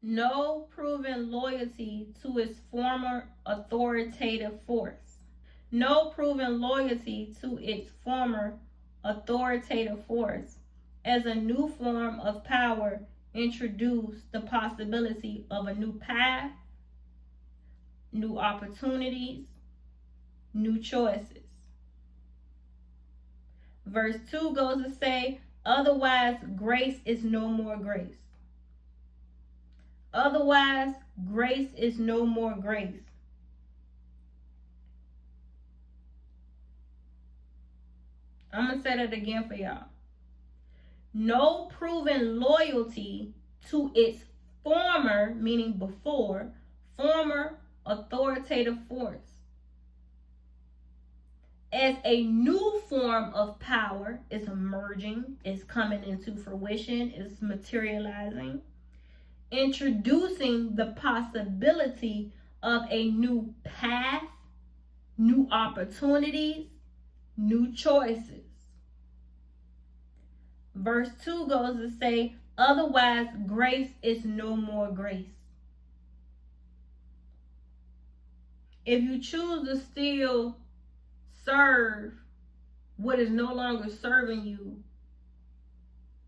No proven loyalty to its former authoritative force. No proven loyalty to its former authoritative force. As a new form of power introduced the possibility of a new path, new opportunities, new choices. Verse 2 goes to say, otherwise grace is no more grace. Otherwise, grace is no more grace. I'm going to say that again for y'all. No proven loyalty to its former, meaning before, former authoritative force. As a new form of power is emerging, is coming into fruition, is materializing, introducing the possibility of a new path, new opportunities, new choices. Verse 2 goes to say, otherwise grace is no more grace. If you choose to still serve what is no longer serving you,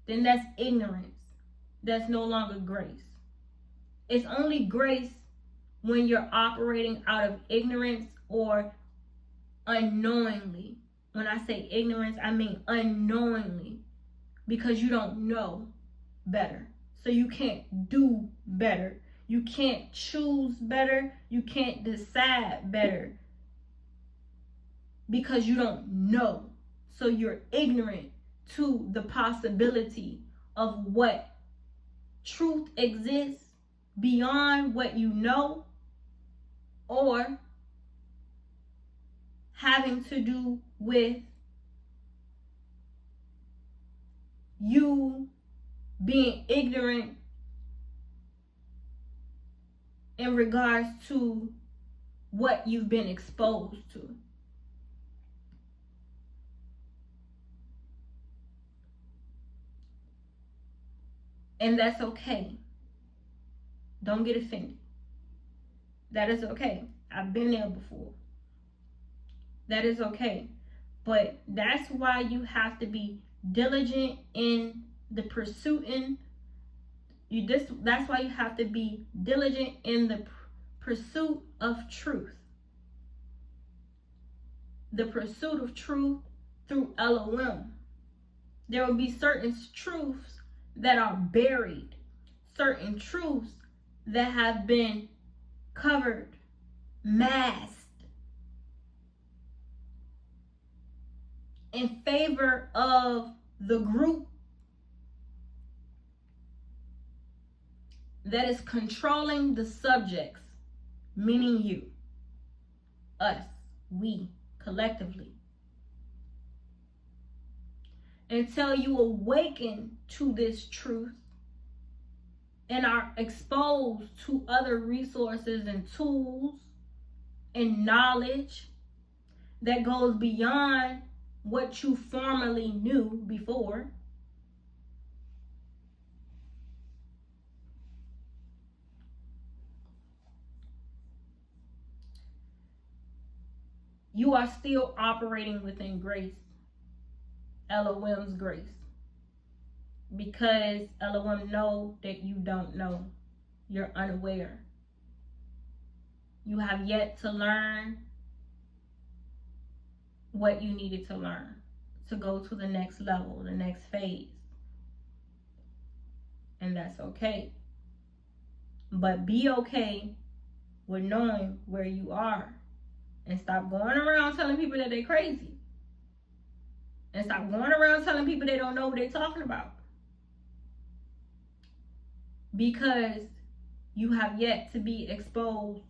then that's ignorance. That's no longer grace. It's only grace when you're operating out of ignorance or unknowingly. When I say ignorance, I mean unknowingly, because you don't know better. So you can't do better. You can't choose better. You can't decide better because you don't know. So you're ignorant to the possibility of what truth exists beyond what you know, or having to do with you being ignorant in regards to what you've been exposed to. And that's okay. Don't get offended. That is okay. I've been there before. That is okay. But that's why you have to be diligent in the pursuing. That's why you have to be diligent in the pursuit of truth. The pursuit of truth through Elohim. There will be certain truths that are buried, certain truths that have been covered, masked, in favor of the group that is controlling the subjects, meaning you, us, we, collectively. Until you awaken to this truth and are exposed to other resources and tools and knowledge that goes beyond what you formerly knew before, you are still operating within grace, Elohim's grace, because Elohim know that you don't know. You're unaware. You have yet to learn what you needed to learn to go to the next level, the next phase. And that's okay. But be okay with knowing where you are, and stop going around telling people that they're crazy. And stop going around telling people they don't know what they're talking about. Because you have yet to be exposed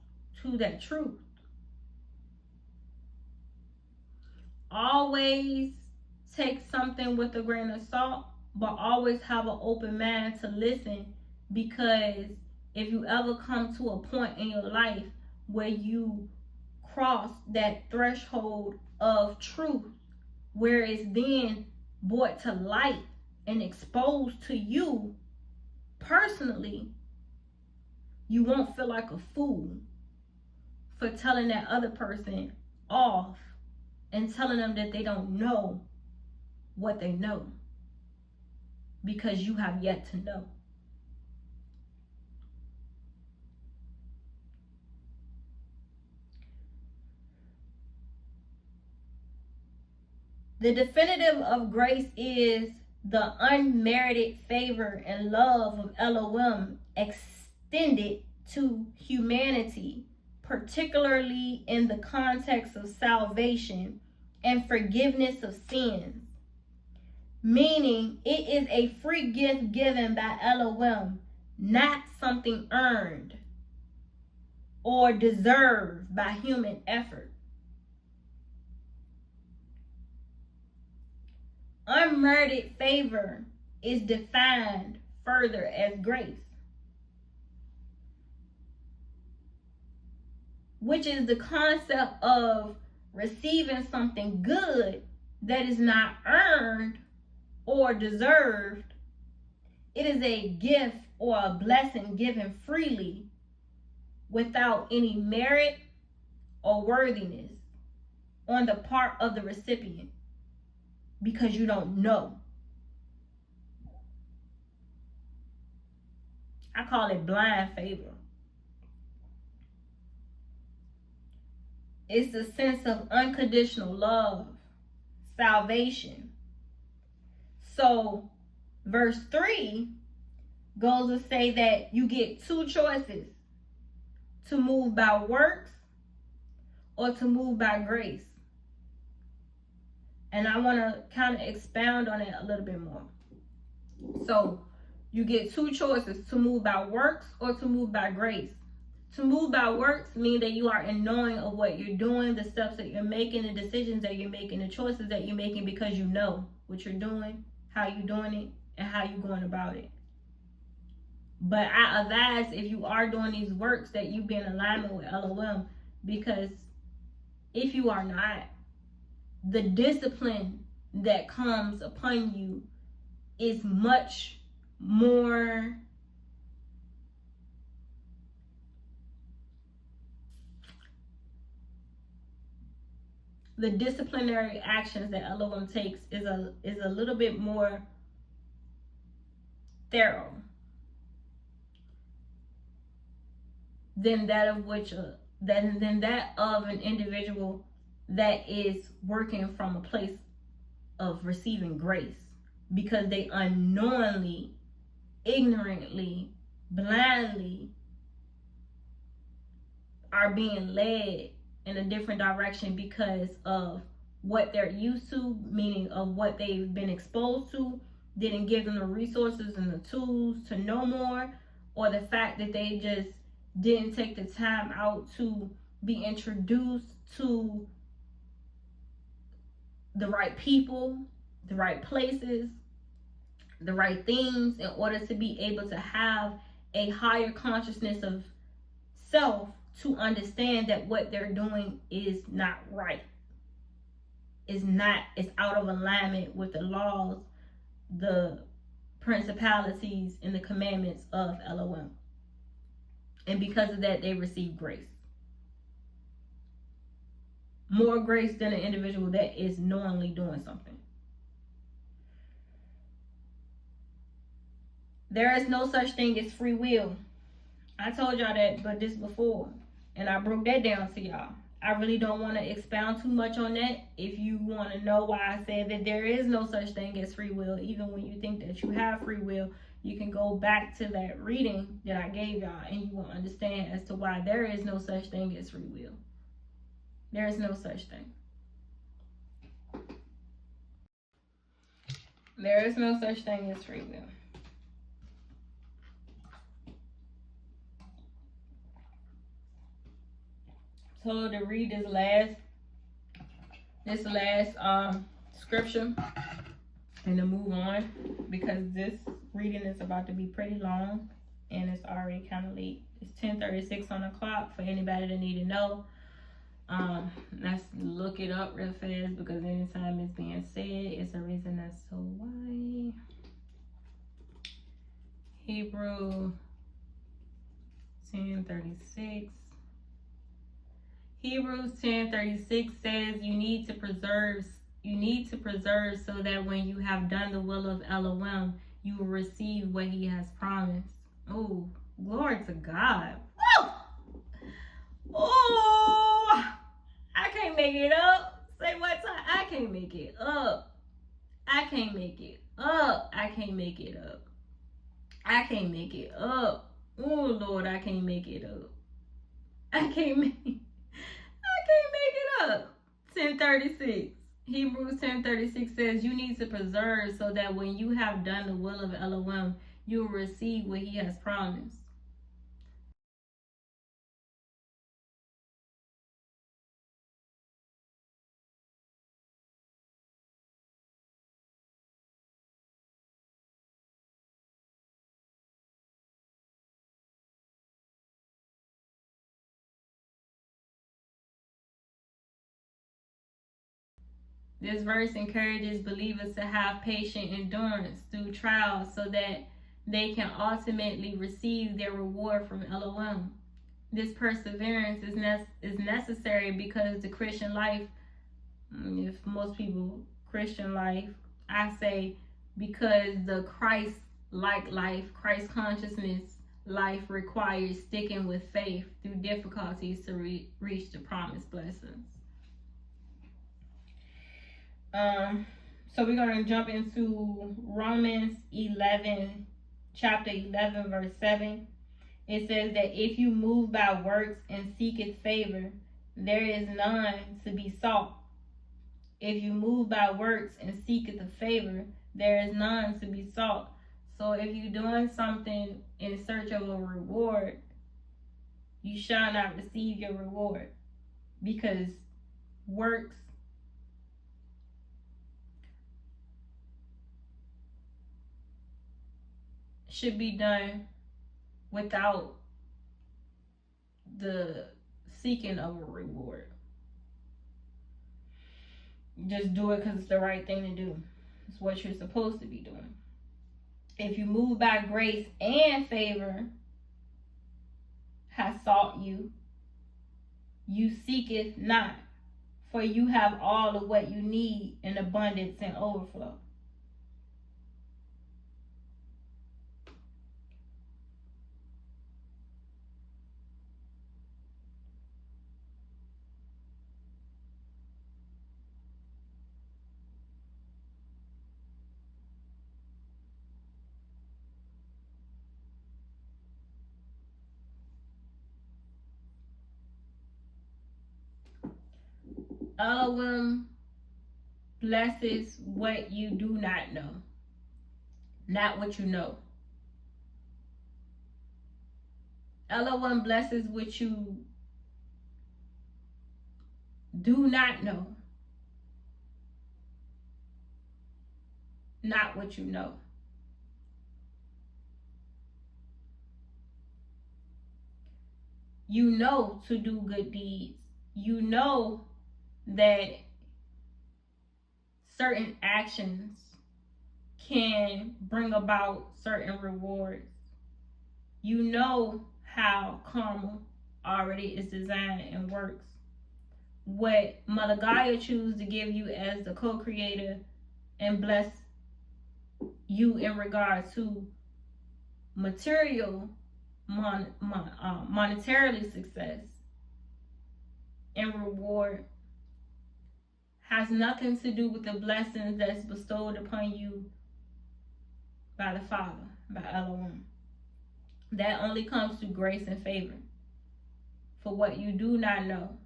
to that truth. Always take something with a grain of salt, but always have an open mind to listen, because if you ever come to a point in your life where you cross that threshold of truth, where it's then brought to light and exposed to you personally, you won't feel like a fool for telling that other person off and telling them that they don't know what they know, because you have yet to know. The definitive of grace is the unmerited favor and love of Elohim extended to humanity, particularly in the context of salvation and forgiveness of sins. Meaning, it is a free gift given by Elohim, not something earned or deserved by human effort. Unmerited favor is defined further as grace, which is the concept of receiving something good that is not earned or deserved. It is a gift or a blessing given freely without any merit or worthiness on the part of the recipient, because you don't know. I call it blind favor. It's the sense of unconditional love, salvation. So verse 3 goes to say that you get two choices: to move by works or to move by grace. And I want to kind of expound on it a little bit more. So you get two choices: to move by works or to move by grace. To move by works means that you are in knowing of what you're doing, the steps that you're making, the decisions that you're making, the choices that you're making, because you know what you're doing, how you're doing it, and how you're going about it. But I advise, if you are doing these works, that you be in alignment with Elohim, because if you are not, the discipline that comes upon you is much more the disciplinary actions that Elohim takes is a little bit more thorough than that of an individual that is working from a place of receiving grace, because they unknowingly, ignorantly, blindly are being led in a different direction because of what they're used to, meaning of what they've been exposed to, didn't give them the resources and the tools to know more, or the fact that they just didn't take the time out to be introduced to the right people, the right places, the right things, in order to be able to have a higher consciousness of self, to understand that what they're doing is not right. It's out of alignment with the laws, the principalities, and the commandments of Elohim. And because of that, they receive grace. More grace than an individual that is knowingly doing something. There is no such thing as free will. I told y'all that, but this before, and I broke that down to y'all. I really don't want to expound too much on that. If you want to know why I said that there is no such thing as free will, even when you think that you have free will, you can go back to that reading that I gave y'all, and you will understand as to why there is no such thing as free will. There is no such thing. There is no such thing as free will. So to read this last scripture and to move on, because this reading is about to be pretty long and it's already kind of late. It's 10:36 on the clock for anybody that need to know. Let's look it up real fast, because anytime it's being said, it's a reason that's so why. Hebrew 10:36. Hebrews 10:36 says you need to preserve so that when you have done the will of Elohim, you will receive what he has promised. Oh, glory to God. Woo! Oh, I can't make it up. Say what time? I can't make it up. I can't make it up. I can't make it up. I can't make it up. Oh Lord, I can't make it up. I can't make it up. 10:36. Hebrews 10:36 says you need to preserve so that when you have done the will of Elohim, you will receive what he has promised. This verse encourages believers to have patient endurance through trials so that they can ultimately receive their reward from Elohim. This perseverance is necessary because the Christian life, if most people Christian life, I say because the Christ-like life, Christ consciousness life requires sticking with faith through difficulties to reach the promised blessings. So we're going to jump into Romans 11, chapter 11, verse 7. It says that if you move by works and seeketh favor, there is none to be sought. If you move by works and seeketh a favor, there is none to be sought. So if you're doing something in search of a reward, you shall not receive your reward, because works should be done without the seeking of a reward. Just do it because it's the right thing to do. It's what you're supposed to be doing. If you move by grace and favor has sought you, you seeketh not, for you have all of what you need in abundance and overflow. Elohim blesses what you do not know, not what you know. Elohim blesses what you do not know, not what you know. You know to do good deeds. You know that certain actions can bring about certain rewards. You know how karma already is designed and works. What Mother Gaia chooses to give you as the co-creator and bless you in regard to material, monetarily success and reward has nothing to do with the blessings that's bestowed upon you by the Father, by Elohim. That only comes through grace and favor for what you do not know,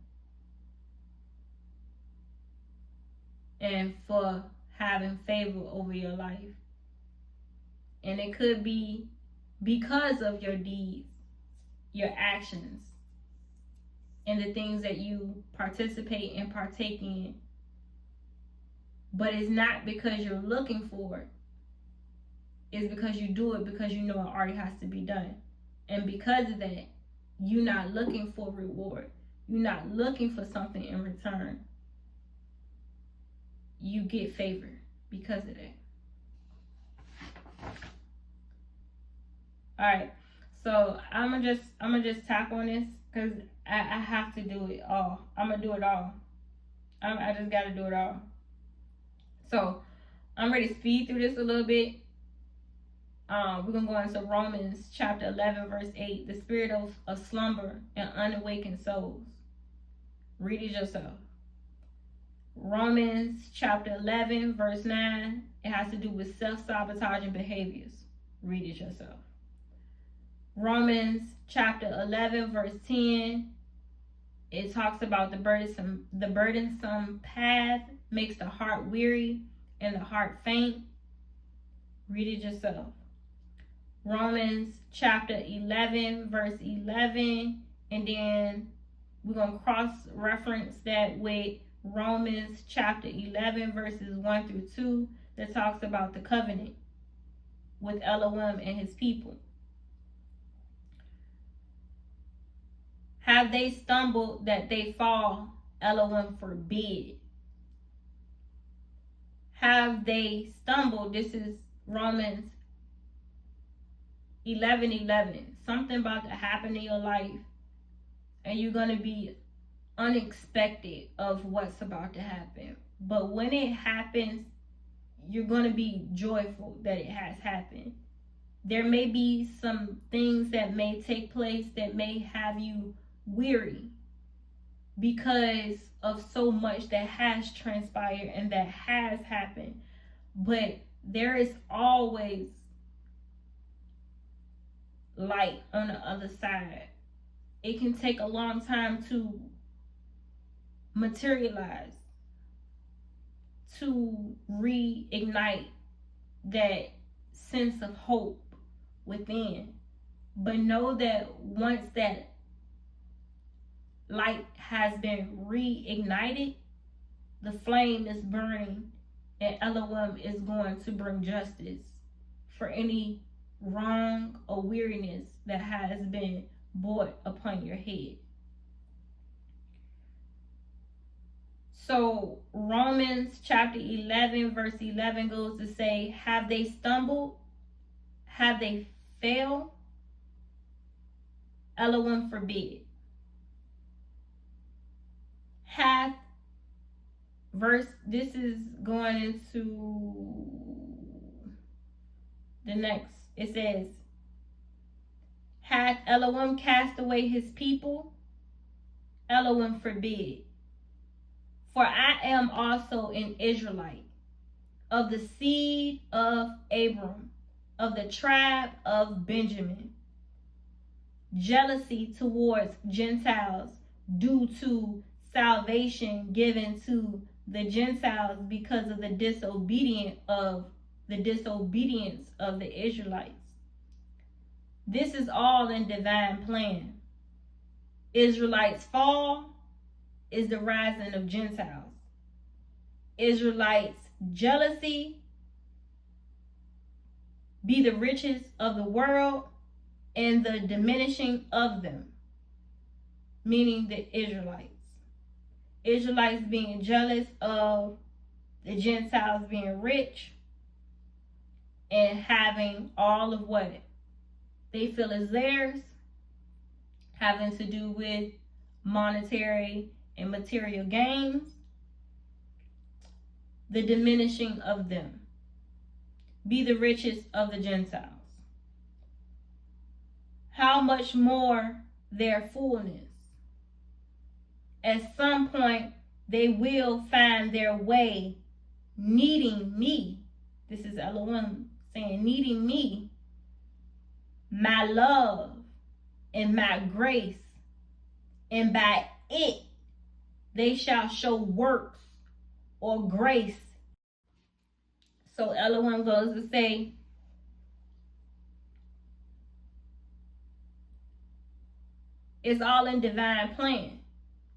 and for having favor over your life. And it could be because of your deeds, your actions, and the things that you participate and partake in. But it's not because you're looking for it. It's because you do it because you know it already has to be done. And because of that, you're not looking for reward. You're not looking for something in return. You get favor because of that. All right. So I'm gonna just tap on this because I have to do it all. I'm gonna do it all. I just gotta do it all. So I'm ready to speed through this a little bit. We're gonna go into Romans chapter 11 verse 8. The spirit of slumber and unawakened souls. Read it yourself. Romans chapter 11 verse 9. It has to do with self-sabotaging behaviors. Read it yourself. Romans chapter 11 verse 10. It talks about the burdensome path makes the heart weary and the heart faint. Read it yourself. Romans chapter 11 verse 11, and then we're going to cross-reference that with Romans chapter 11 verses 1 through 2 that talks about the covenant with Elohim and his people. Have they stumbled that they fall? Elohim forbid. Have they stumbled? This is Romans 11:11. Something about to happen in your life, and you're going to be unexpected of what's about to happen. But when it happens, you're going to be joyful that it has happened. There may be some things that may take place that may have you weary because of so much that has transpired and that has happened. But there is always light on the other side. It can take a long time to materialize, to reignite that sense of hope within. But know that once that light has been reignited, the flame is burning, and Elohim is going to bring justice for any wrong or weariness that has been brought upon your head. So Romans chapter 11 verse 11 goes to say, have they stumbled? Have they failed? Elohim forbid. Hath, verse, this is going into the next. It says, hath Elohim cast away his people? Elohim forbid. For I am also an Israelite, of the seed of Abram, of the tribe of Benjamin. Jealousy towards Gentiles due to salvation given to the Gentiles because of the disobedience of the Israelites. This is all in divine plan. Israelites fall is the rising of Gentiles. Israelites jealousy be the riches of the world and the diminishing of them, meaning the Israelites. Israelites being jealous of the Gentiles being rich and having all of what they feel is theirs, having to do with monetary and material gains, the diminishing of them, be the riches of the Gentiles. How much more their fullness? At some point, they will find their way needing me. This is Elohim saying, needing me, my love and my grace, and by it they shall show works or grace. So Elohim goes to say, it's all in divine plan.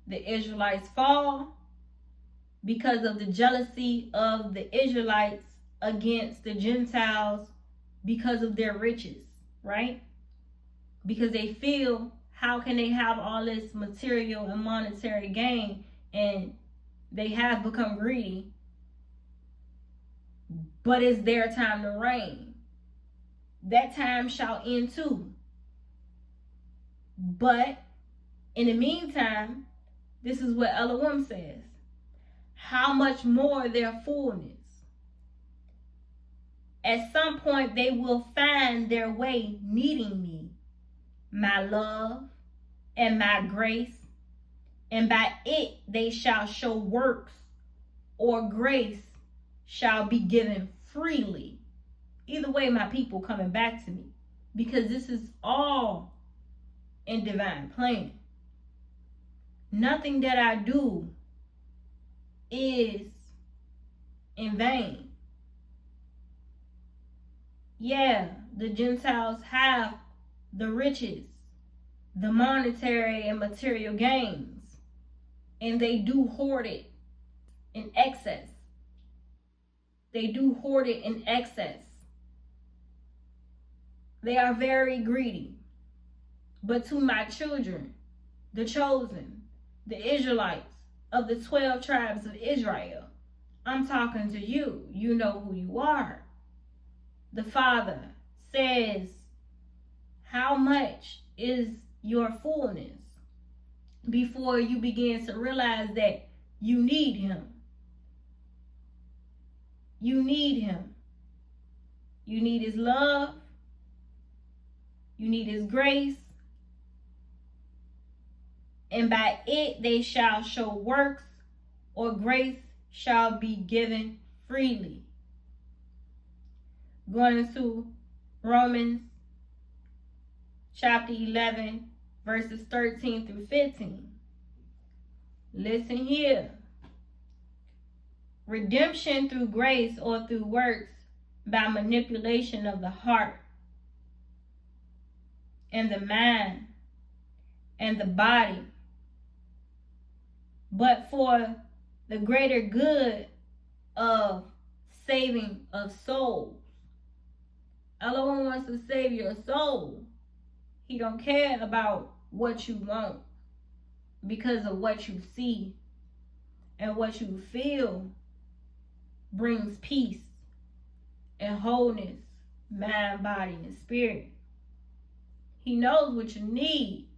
The Israelites fall because of the jealousy of the Israelites against the Gentiles because of their riches, right? Because they feel, how can they have all this material and monetary gain, and they have become greedy, but it's their time to reign. That time shall end too. But in the meantime, this is what Elohim says. How much more their fullness? At some point, they will find their way needing me, my love and my grace, and by it they shall show works, or grace shall be given freely. Either way, my people coming back to me, because this is all in divine plan. Nothing that I do is in vain. Yeah, the Gentiles have the riches, the monetary and material gains, and they do hoard it in excess. They do hoard it in excess. They are very greedy. But to my children, the chosen, the Israelites of the 12 tribes of Israel, I'm talking to you. You know who you are. The Father says, how much is your fullness? Before you begin to realize that you need him. You need him. You need his love. You need his grace. And by it they shall show works, or grace shall be given freely. Going into Romans chapter 11, verses 13 through 15. Listen here. Redemption through grace or through works by manipulation of the heart and the mind and the body, but for the greater good of saving of souls. Elohim wants to save your soul. He don't care about what you want, because of what you see and what you feel brings peace and wholeness, mind, body, and spirit. He knows what you need,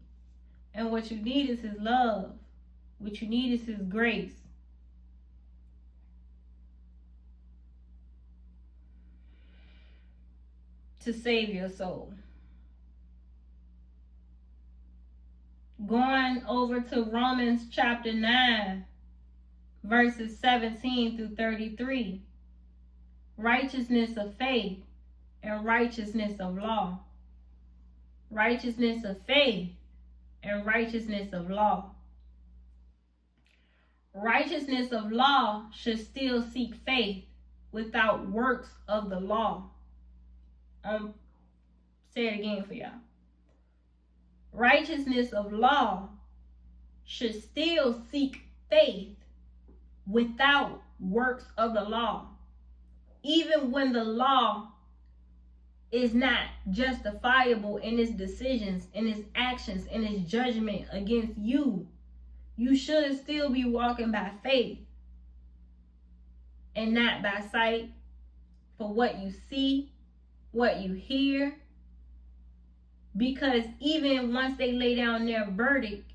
and what you need is his love. What you need is his grace. To save your soul. Going over to Romans chapter 9, verses 17 through 33. Righteousness of faith and righteousness of law. Righteousness of faith and righteousness of law. Righteousness of law should still seek faith without works of the law. Say it again for y'all. Righteousness of law should still seek faith without works of the law, even when the law is not justifiable in its decisions, in its actions, in its judgment against you. You should still be walking by faith and not by sight, for what you see, what you hear. Because even once they lay down their verdict,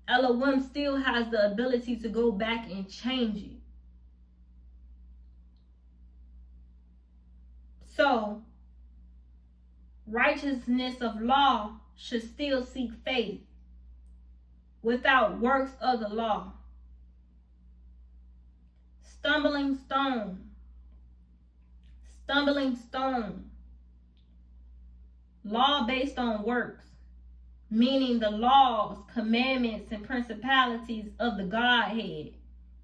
Elohim still has the ability to go back and change it. So, righteousness of law should still seek faith without works of the law. Stumbling stone. Stumbling stone. Law based on works, meaning the laws, commandments, and principalities of the Godhead,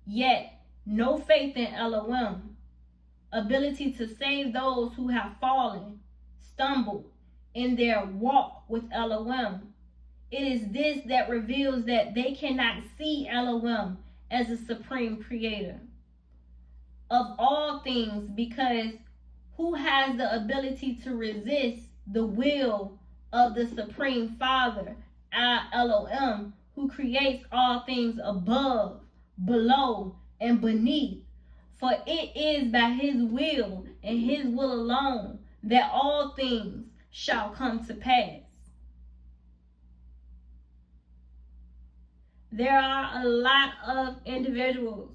yet no faith in Elohim, ability to save those who have fallen, stumbled in their walk with Elohim. It is this that reveals that they cannot see Elohim as a supreme creator of all things, because who has the ability to resist the will of the Supreme Father, our Elohim, who creates all things above, below, and beneath? For it is by his will and his will alone that all things shall come to pass. There are a lot of individuals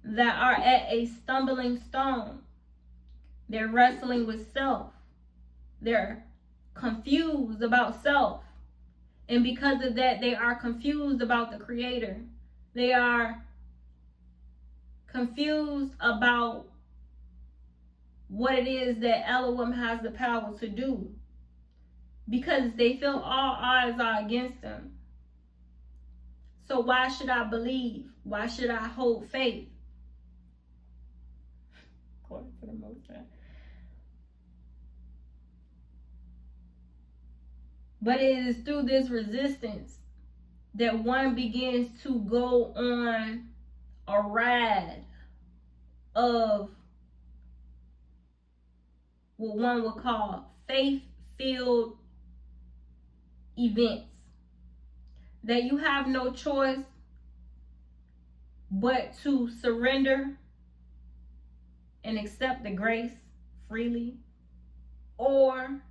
that are at a stumbling stone. They're wrestling with self. They're confused about self. And because of that, they are confused about the Creator. They are confused about what it is that Elohim has the power to do, because they feel all odds are against them. So why should I believe? Why should I hold faith? According to the Most High. But it is through this resistance that one begins to go on a ride of what one would call faith-filled events. That you have no choice but to surrender and accept the grace freely, or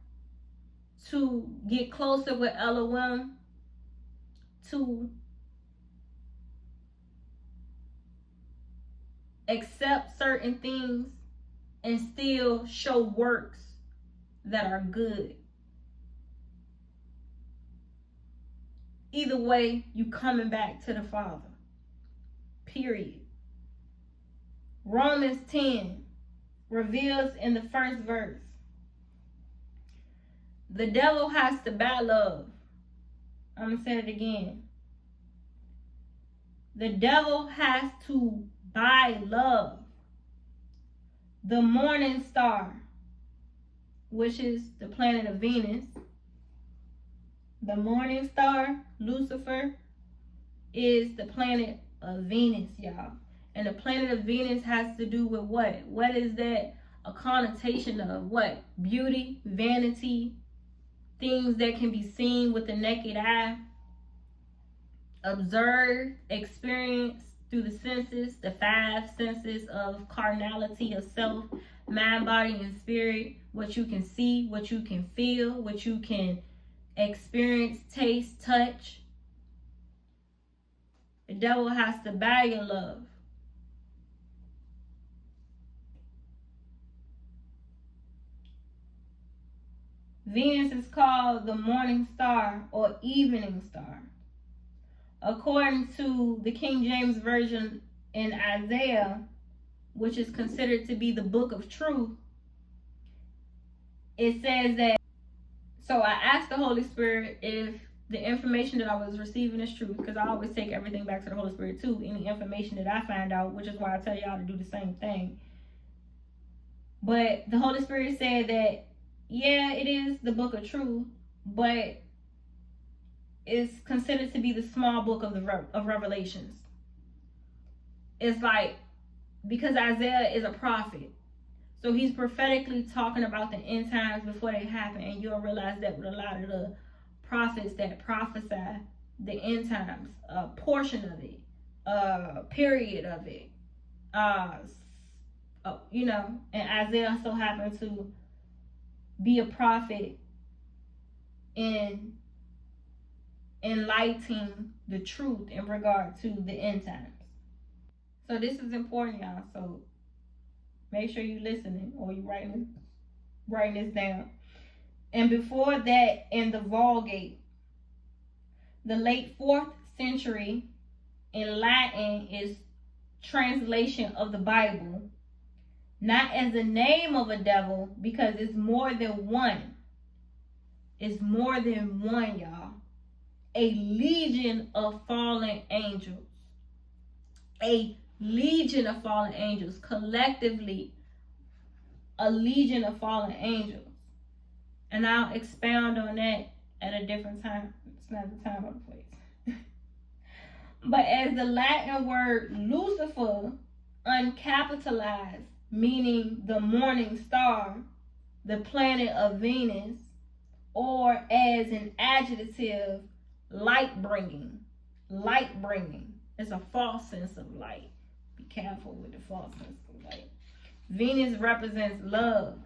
to get closer with Elohim, to accept certain things and still show works that are good. Either way, you coming back to the Father. Period. Romans 10 reveals in the first verse, the devil has to buy love. I'm going to say it again. The devil has to buy love. The morning star, which is the planet of Venus. The morning star, Lucifer, is the planet of Venus, y'all. And the planet of Venus has to do with what? What is that a connotation of? What? Beauty, vanity, things that can be seen with the naked eye, observed, experienced through the senses, the five senses of carnality, of self, mind, body, and spirit. What you can see, what you can feel, what you can experience, taste, touch. The devil has to buy your love. Venus is called the morning star or evening star. According to the King James Version in Isaiah, which is considered to be the book of truth, it says that, so I asked the Holy Spirit if the information that I was receiving is true, because I always take everything back to the Holy Spirit too, any information that I find out, which is why I tell y'all to do the same thing. But the Holy Spirit said that, yeah, it is the book of truth, but it's considered to be the small book of Revelations. It's like, because Isaiah is a prophet, so he's prophetically talking about the end times before they happen, and you'll realize that with a lot of the prophets that prophesy the end times, a portion of it, a period of it, and Isaiah so happened to be a prophet in enlightening the truth in regard to the end times. So this is important, y'all. So make sure you're listening or you're writing this down. And before that, in the Vulgate, the late 4th century, in Latin, is translation of the Bible, not as the name of a devil, because it's more than one. It's more than one, y'all. A legion of fallen angels. A legion of fallen angels. Collectively, a legion of fallen angels. And I'll expound on that at a different time. It's not the time or the place. But as the Latin word Lucifer, uncapitalized, meaning the morning star, the planet of Venus, or as an adjective, light bringing. Light bringing. It's a false sense of light. Be careful with the false sense of light. Venus represents love.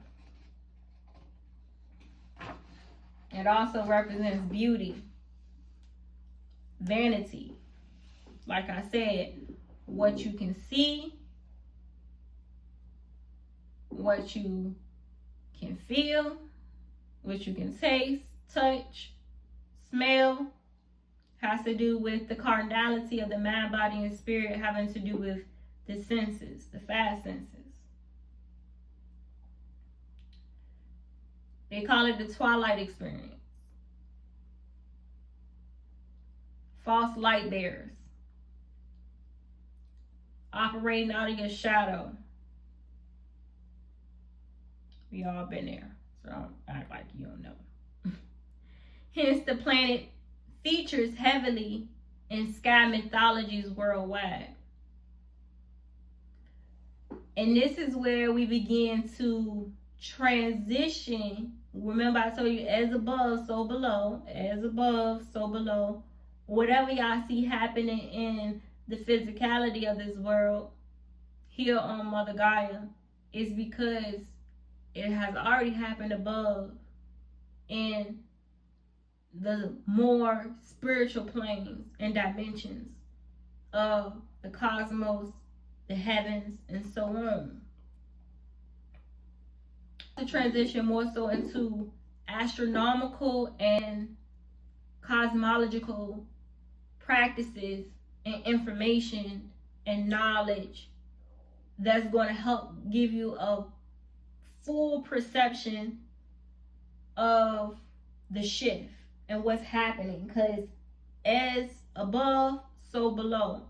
It also represents beauty, vanity, like I said, what you can see, what you can feel, what you can taste, touch, smell, has to do with the cardinality of the mind, body, and spirit, having to do with the senses, the five senses. They call it the twilight experience. False light bearers. Operating out of your shadow. We all been there, so don't act like you don't know. Hence, the planet features heavily in sky mythologies worldwide. And this is where we begin to transition. Remember, I told you, as above, so below. As above, so below. Whatever y'all see happening in the physicality of this world here on Mother Gaia is because it has already happened above in the more spiritual planes and dimensions of the cosmos, the heavens, and so on. To transition more so into astronomical and cosmological practices and information and knowledge that's going to help give you a full perception of the shift and what's happening, because as above, so below.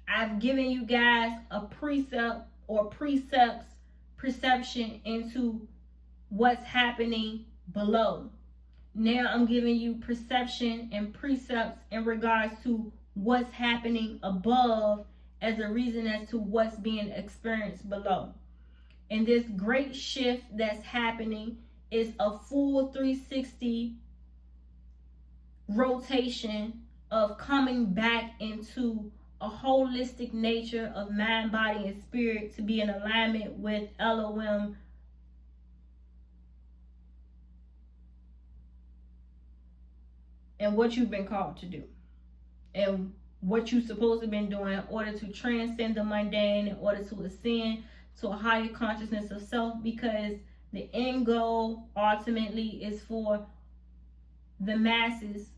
I've given you guys a precept or precepts perception into what's happening below. Now I'm giving you perception and precepts in regards to what's happening above as a reason as to what's being experienced below. And this great shift that's happening is a full 360 rotation of coming back into a holistic nature of mind, body, and spirit to be in alignment with Elohim and what you've been called to do and what you're supposed to have been doing in order to transcend the mundane, in order to ascend to a higher consciousness of self, because the end goal ultimately is for the masses,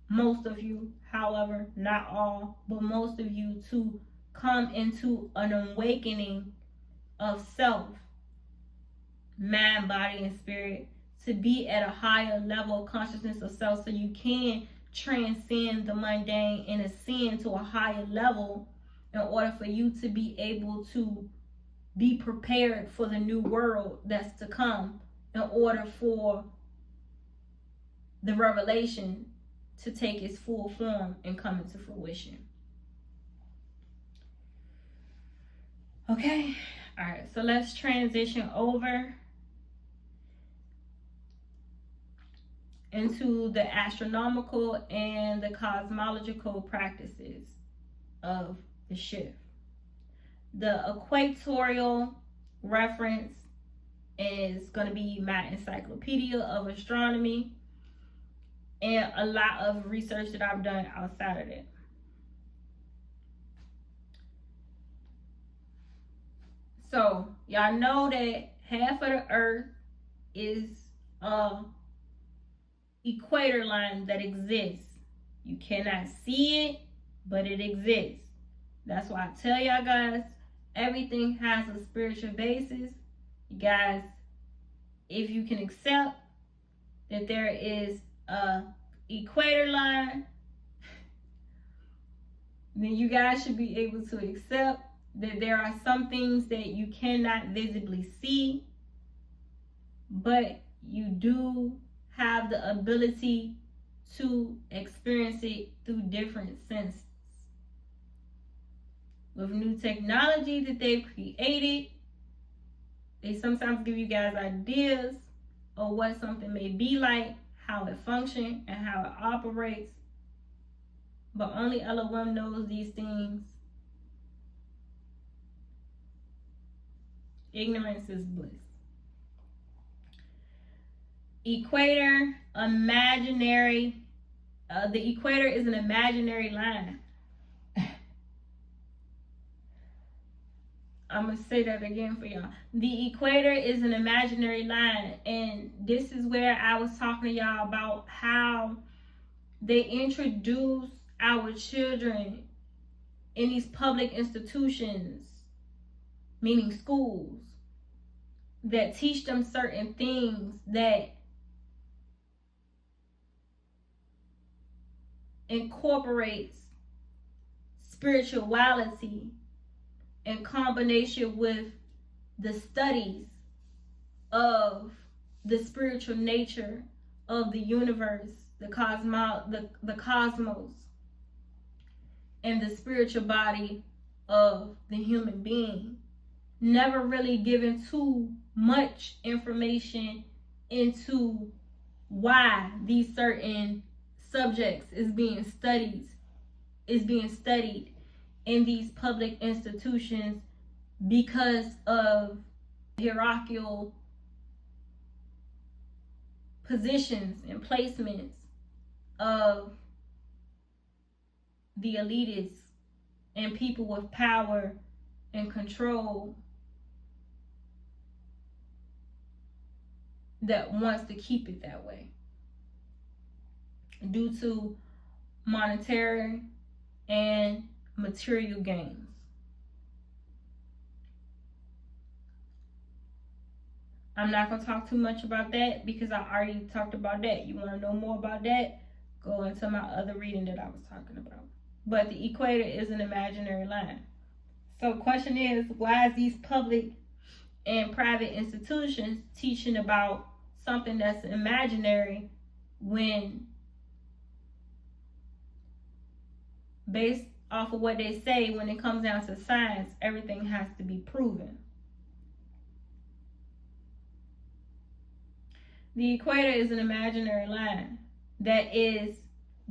most of you, however, not all, but most of you, to come into an awakening of self, mind, body, and spirit, to be at a higher level of consciousness of self so you can transcend the mundane and ascend to a higher level in order for you to be able to be prepared for the new world that's to come, in order for the revelation to take its full form and come into fruition. Okay, all right, so let's transition over into the astronomical and the cosmological practices of the shift. The equatorial reference is going to be my encyclopedia of astronomy and a lot of research that I've done outside of that. So y'all know that half of the earth is a equator line that exists. You cannot see it, but it exists. That's why I tell y'all guys, everything has a spiritual basis. You guys, if you can accept that there is a equator line, then you guys should be able to accept that there are some things that you cannot visibly see, but you do have the ability to experience it through different senses. With new technology that they've created, they sometimes give you guys ideas of what something may be like, how it functions, and how it operates. But only Elohim knows these things. Ignorance is bliss. Equator, imaginary. The equator is an imaginary line. I'm going to say that again for y'all. The equator is an imaginary line. And this is where I was talking to y'all about how they introduce our children in these public institutions, meaning schools, that teach them certain things that incorporates spirituality in combination with the studies of the spiritual nature of the universe, the cosmos, and the spiritual body of the human being. Never really given too much information into why these certain subjects is being studied in these public institutions because of hierarchical positions and placements of the elitists and people with power and control that wants to keep it that way due to monetary and material gains. I'm not going to talk too much about that because I already talked about that. You want to know more about that? Go into my other reading that I was talking about. But the equator is an imaginary line. So the question is, why is these public and private institutions teaching about something that's imaginary when, based off of what they say, when it comes down to science, everything has to be proven? The equator is an imaginary line that is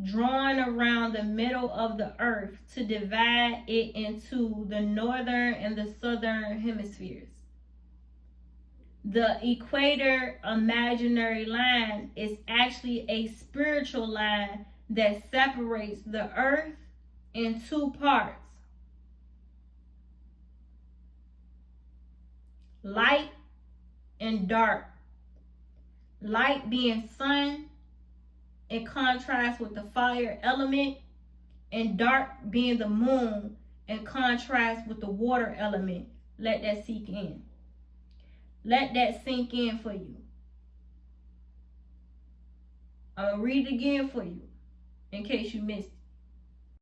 drawn around the middle of the earth to divide it into the northern and the southern hemispheres. The equator imaginary line is actually a spiritual line that separates the earth in two parts: light and dark. Light being sun in contrast with the fire element, and dark being the moon in contrast with the water element. Let that sink in. Let that sink in for you. I'm going to read it again for you in case you missed it.